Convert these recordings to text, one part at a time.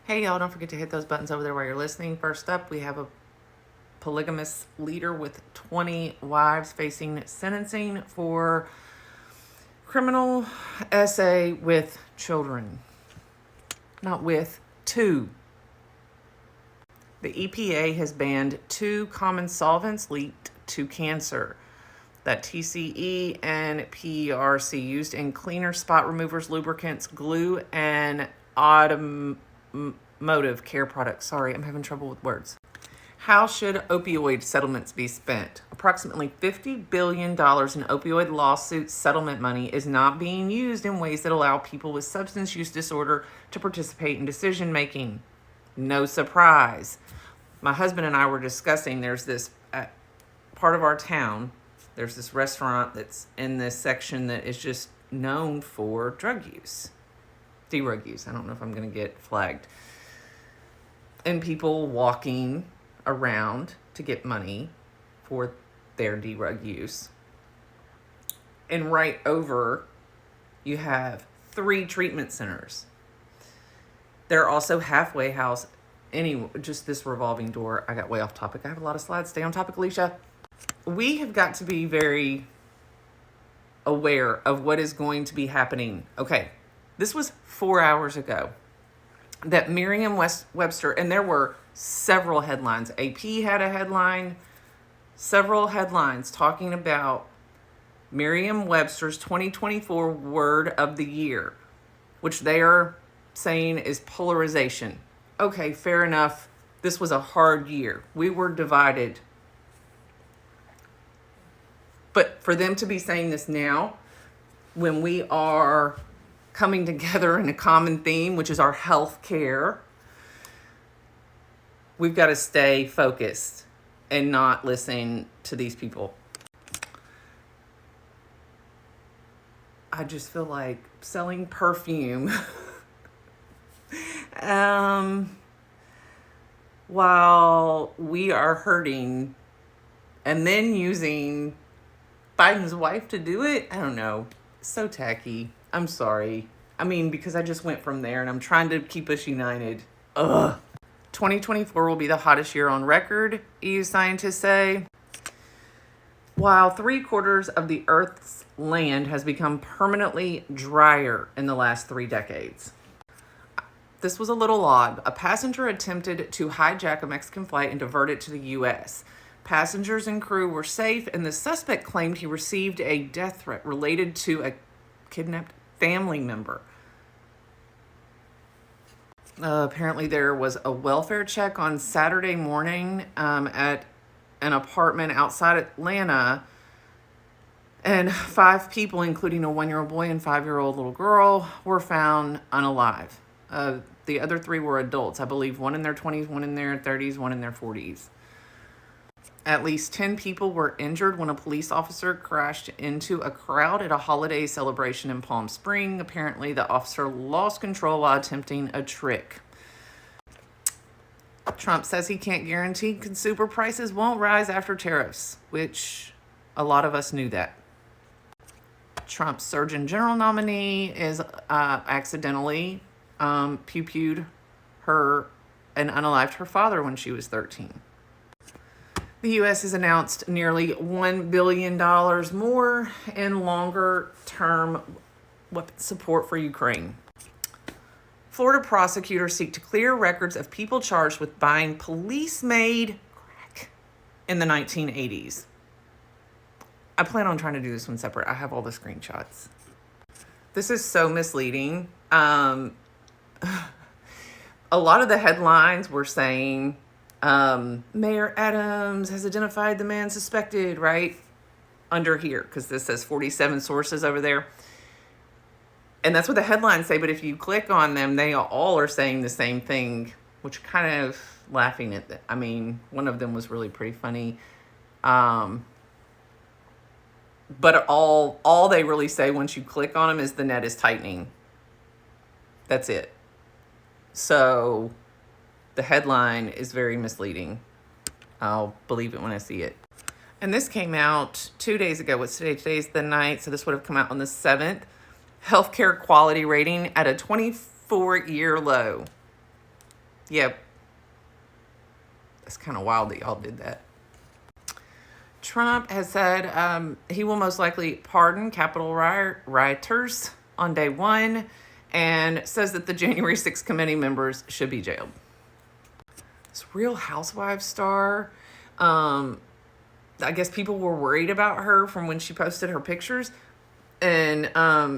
Hey, y'all, don't forget to hit those buttons over there while you're listening. First up, we have a polygamous leader with 20 wives facing sentencing for criminal essay with children. Not with, two. The EPA has banned 2 common solvents linked to cancer. That TCE and PRC used in cleaner spot removers, lubricants, glue, and automotive care products. Sorry, I'm having trouble with words. How should opioid settlements be spent? Approximately $50 billion in opioid lawsuit settlement money is not being used in ways that allow people with substance use disorder to participate in decision making. No surprise. My husband and I were discussing, there's this part of our town, there's this restaurant that's in this section that is just known for drug use. D-drug use. I don't know if I'm going to get flagged. And people walking around to get money for their D-drug use. And right over, you have 3 treatment centers. There are also halfway house. Anyway, just this revolving door. I got way off topic. I have a lot of slides. Stay on topic, Alicia. We have got to be very aware of what is going to be happening. Okay, this was 4 hours ago that Merriam-Webster, and there were several headlines. AP had a headline, several headlines talking about Merriam-Webster's 2024 word of the year, which they are saying is polarization. Okay, fair enough. This was a hard year. We were divided. But for them to be saying this now, when we are coming together in a common theme, which is our health care, we've got to stay focused and not listen to these people. I just feel like selling perfume while we are hurting, and then using Biden's wife to do it. I don't know. So tacky. I'm sorry. I mean, because I just went from there and I'm trying to keep us united. Ugh. 2024 will be the hottest year on record, EU scientists say. While 3/4 of the Earth's land has become permanently drier in the last 3 decades. This was a little odd. A passenger attempted to hijack a Mexican flight and divert it to the U.S. Passengers and crew were safe, and the suspect claimed he received a death threat related to a kidnapped family member. Apparently, there was a welfare check on Saturday morning at an apartment outside Atlanta, and 5 people, including a 1-year-old boy and 5-year-old little girl, were found unalive. The other 3 were adults. I believe 1 in their 20s, 1 in their 30s, 1 in their 40s. At least 10 people were injured when a police officer crashed into a crowd at a holiday celebration in Palm Springs. Apparently, the officer lost control while attempting a trick. Trump says he can't guarantee consumer prices won't rise after tariffs, which a lot of us knew that. Trump's Surgeon General nominee is accidentally pew-pewed her and unalived her father when she was 13. The U.S. has announced nearly $1 billion more in longer-term weapon support for Ukraine. Florida prosecutors seek to clear records of people charged with buying police-made crack in the 1980s. I plan on trying to do this one separate. I have all the screenshots. This is so misleading. A lot of the headlines were saying, Mayor Adams has identified the man suspected, right? Under here, because this says 47 sources over there. And that's what the headlines say, but if you click on them, they all are saying the same thing, which kind of laughing at that. I mean, one of them was really pretty funny. But all they really say once you click on them is the net is tightening. That's it. So the headline is very misleading. I'll believe it when I see it. And this came out 2 days ago. What's today? Today's the 9th, so this would have come out on the 7th. Healthcare quality rating at a 24-year low. Yeah, that's kind of wild that y'all did that. Trump has said he will most likely pardon Capitol rioters on day one, and says that the January 6th committee members should be jailed. This Real Housewives star, I guess people were worried about her from when she posted her pictures, and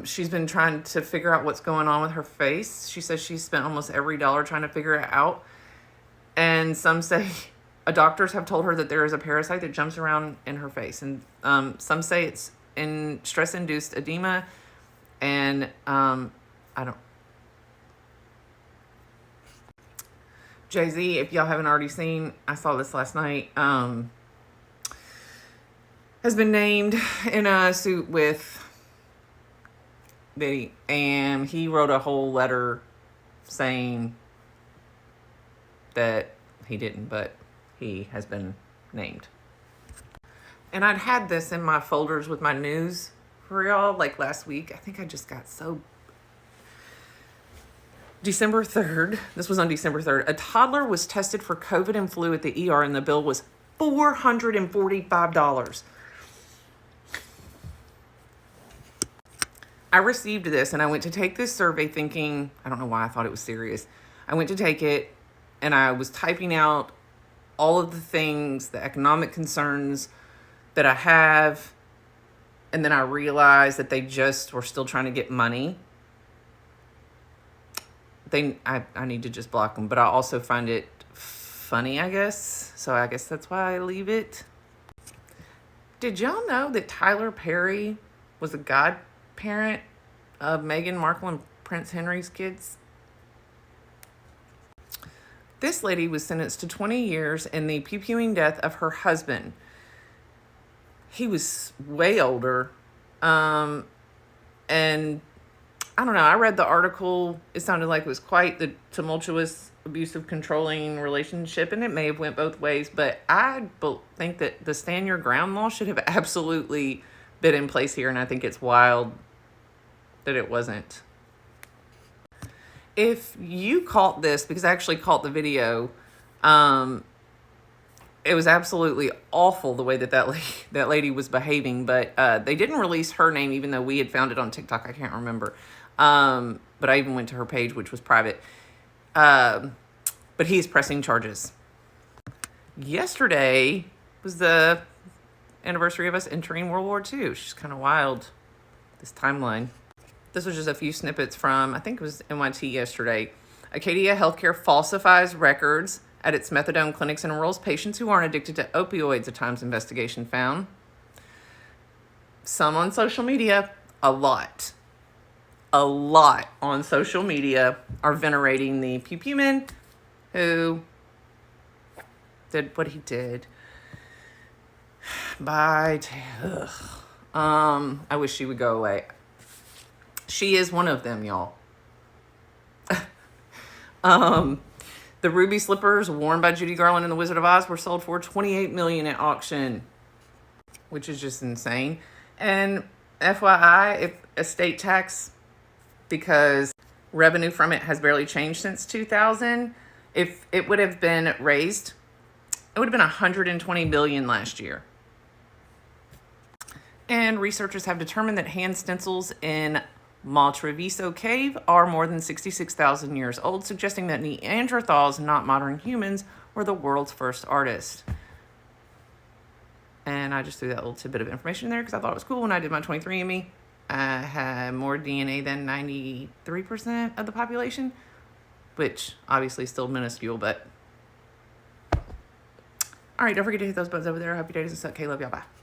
she's been trying to figure out what's going on with her face. She says she spent almost every dollar trying to figure it out, and some say doctors have told her that there is a parasite that jumps around in her face, and some say it's in stress-induced edema, and I don't. Jay-Z, if y'all haven't already seen, I saw this last night, has been named in a suit with Diddy, and he wrote a whole letter saying that he didn't, but he has been named. And I'd had this in my folders with my news for y'all, like last week. I think I just got so... December 3rd, this was on December 3rd, a toddler was tested for COVID and flu at the ER, and the bill was $445. I received this, and I went to take this survey thinking, I don't know why I thought it was serious. I went to take it, and I was typing out all of the things, the economic concerns that I have, and then I realized that they just were still trying to get money. I need to just block them, but I also find it funny, I guess. So I guess that's why I leave it. Did y'all know that Tyler Perry was a godparent of Meghan Markle and Prince Henry's kids? This lady was sentenced to 20 years in the pew-pewing death of her husband. He was way older, and I don't know, I read the article. It sounded like it was quite the tumultuous, abusive, controlling relationship, and it may have went both ways, but I think that the stand your ground law should have absolutely been in place here, and I think it's wild that it wasn't. If you caught this, because I actually caught the video, it was absolutely awful the way that lady was behaving, but they didn't release her name, even though we had found it on TikTok. I can't remember. But I even went to her page, which was private. But he's pressing charges. Yesterday was the anniversary of us entering World War II. She's kind of wild, this timeline. This was just a few snippets from, I think it was NYT yesterday. Acadia Healthcare falsifies records at its methadone clinics and enrolls patients who aren't addicted to opioids, a Times investigation found. Some on social media, a lot on social media are venerating the pew-pew man who did what he did. I wish she would go away. She is one of them, y'all. The ruby slippers worn by Judy Garland in The Wizard of Oz were sold for $28 million at auction, which is just insane. And FYI, if estate tax, because revenue from it has barely changed since 2000, if it would have been raised, it would have been $120 billion last year. And researchers have determined that hand stencils in Maltreviso Cave are more than 66,000 years old, suggesting that Neanderthals, not modern humans, were the world's first artists. And I just threw that little tidbit of information there because I thought it was cool when I did my 23andMe. I had more DNA than 93% of the population, which obviously is still minuscule, but... All right, don't forget to hit those buttons over there. I hope your day doesn't suck. Okay, love y'all. Bye.